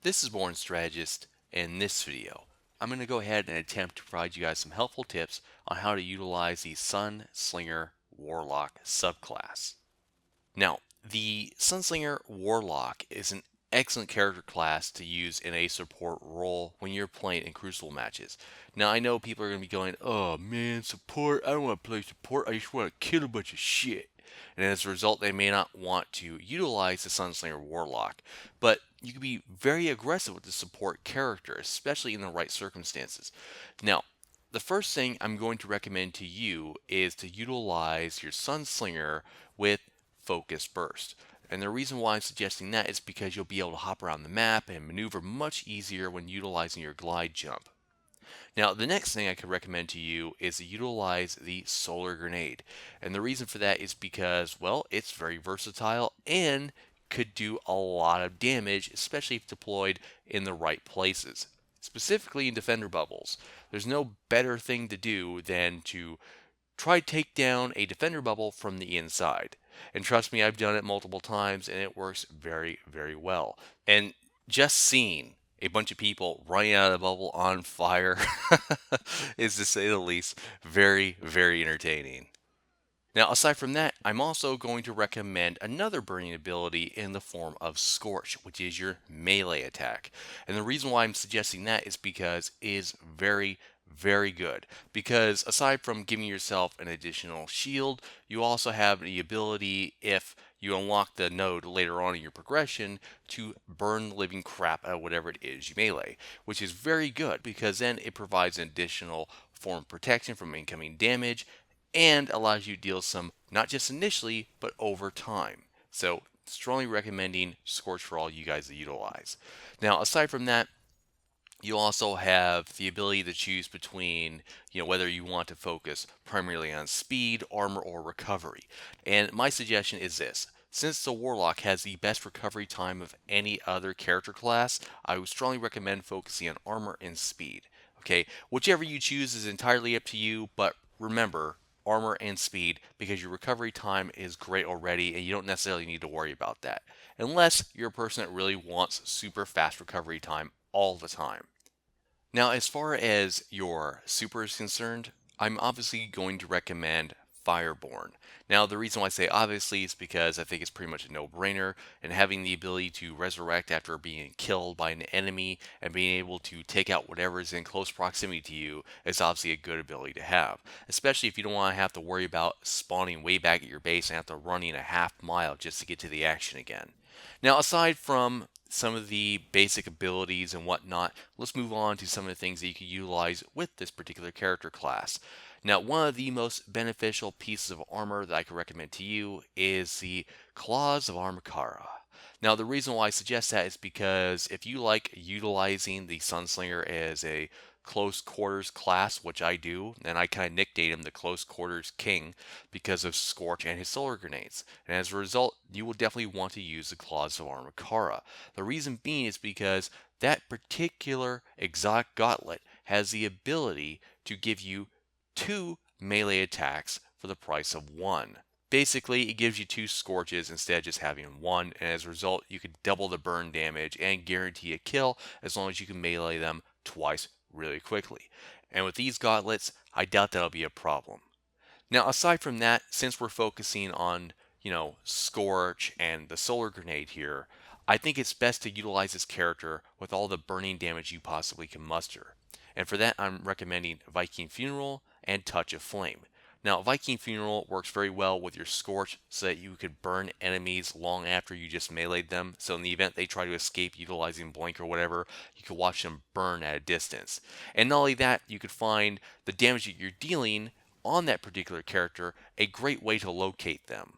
This is Born Strategist. In this video, I'm going to go ahead and attempt to provide you guys some helpful tips on how to utilize the Sunsinger Warlock subclass. Now, the Sunsinger Warlock is an excellent character class to use in a support role when you're playing in Crucible matches. Now, I know people are going to be going, oh man, support, I don't want to play support, I just want to kill a bunch of shit. And as a result, they may not want to utilize the Sunslinger Warlock. But you can be very aggressive with the support character, especially in the right circumstances. Now, the first thing I'm going to recommend to you is to utilize your Sunslinger with Focus Burst. And the reason why I'm suggesting that is because you'll be able to hop around the map and maneuver much easier when utilizing your glide jump. Now, the next thing I could recommend to you is to utilize the solar grenade. And the reason for that is because, well, it's very versatile and could do a lot of damage, especially if deployed in the right places. Specifically in defender bubbles. There's no better thing to do than to try take down a defender bubble from the inside. And trust me, I've done it multiple times and it works very, very well. And just seeing a bunch of people running out of the bubble on fire is, to say the least, very, very entertaining. Now, aside from that, I'm also going to recommend another burning ability in the form of Scorch, which is your melee attack. And the reason why I'm suggesting that is because it is very, very good. Because aside from giving yourself an additional shield, you also have the ability, if you unlock the node later on in your progression, to burn the living crap out of whatever it is you melee, which is very good because then it provides an additional form of protection from incoming damage and allows you to deal some, not just initially, but over time. So, strongly recommending Scorch for all you guys to utilize. Now, aside from that, you also have the ability to choose between, whether you want to focus primarily on speed, armor, or recovery. And my suggestion is this. Since the Warlock has the best recovery time of any other character class, I would strongly recommend focusing on armor and speed. Okay, whichever you choose is entirely up to you, but remember, armor and speed, because your recovery time is great already and you don't necessarily need to worry about that. Unless you're a person that really wants super fast recovery time all the time. Now, as far as your super is concerned, I'm obviously going to recommend Fireborn. Now, the reason why I say obviously is because I think it's pretty much a no-brainer, and having the ability to resurrect after being killed by an enemy and being able to take out whatever is in close proximity to you is obviously a good ability to have, especially if you don't want to have to worry about spawning way back at your base and have to running a half mile just to get to the action again. Now, aside from some of the basic abilities and whatnot, let's move on to some of the things that you can utilize with this particular character class. Now, one of the most beneficial pieces of armor that I can recommend to you is the Claws of Armakara. Now, the reason why I suggest that is because if you like utilizing the Sunslinger as a close quarters class, which I do, then I kind of nicknamed him the Close Quarters King because of Scorch and his solar grenades. And as a result, you will definitely want to use the Claws of Armakara. The reason being is because that particular exotic gauntlet has the ability to give you 2 melee attacks for the price of 1. Basically, it gives you 2 Scorches instead of just having 1, and as a result, you can double the burn damage and guarantee a kill as long as you can melee them twice really quickly. And with these gauntlets, I doubt that'll be a problem. Now, aside from that, since we're focusing on, Scorch and the solar grenade here, I think it's best to utilize this character with all the burning damage you possibly can muster. And for that, I'm recommending Viking Funeral and Touch of Flame. Now, Viking Funeral works very well with your Scorch so that you could burn enemies long after you just meleeed them. So in the event they try to escape utilizing Blink or whatever, you can watch them burn at a distance. And not only that, you could find the damage that you're dealing on that particular character a great way to locate them.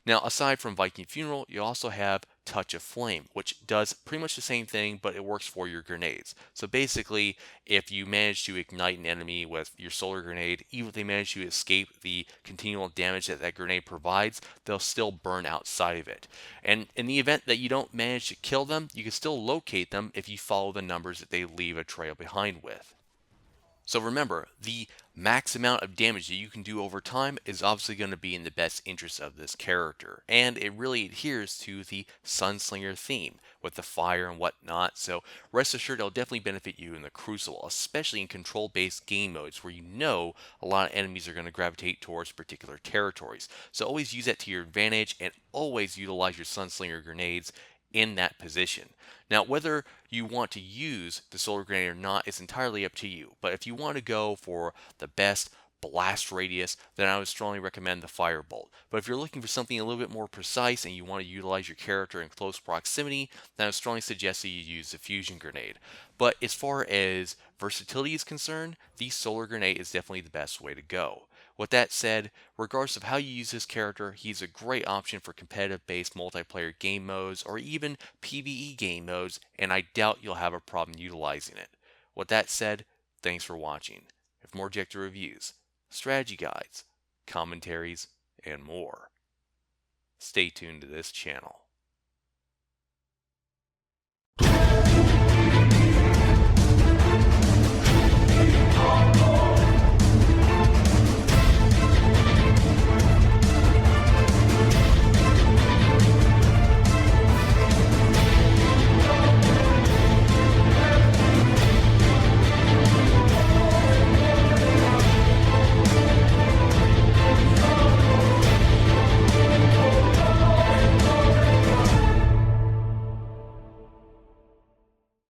Now, aside from Viking Funeral, you also have Touch of Flame, which does pretty much the same thing, but it works for your grenades. So basically, if you manage to ignite an enemy with your solar grenade, even if they manage to escape the continual damage that that grenade provides, they'll still burn outside of it. And in the event that you don't manage to kill them, you can still locate them if you follow the numbers that they leave a trail behind with. So remember, the max amount of damage that you can do over time is obviously going to be in the best interest of this character. And it really adheres to the Sunslinger theme with the fire and whatnot. So rest assured it'll definitely benefit you in the Crucible, especially in control-based game modes where you know a lot of enemies are going to gravitate towards particular territories. So always use that to your advantage and always utilize your Sunslinger grenades in that position. Now, whether you want to use the solar grenade or not is entirely up to you. But if you want to go for the best blast radius, then I would strongly recommend the firebolt. But if you're looking for something a little bit more precise and you want to utilize your character in close proximity, then I would strongly suggest that you use the fusion grenade. But as far as versatility is concerned, the solar grenade is definitely the best way to go. With that said, regardless of how you use this character, he's a great option for competitive based multiplayer game modes or even PvE game modes, and I doubt you'll have a problem utilizing it. With that said, thanks for watching. For more objective reviews, strategy guides, commentaries, and more, stay tuned to this channel.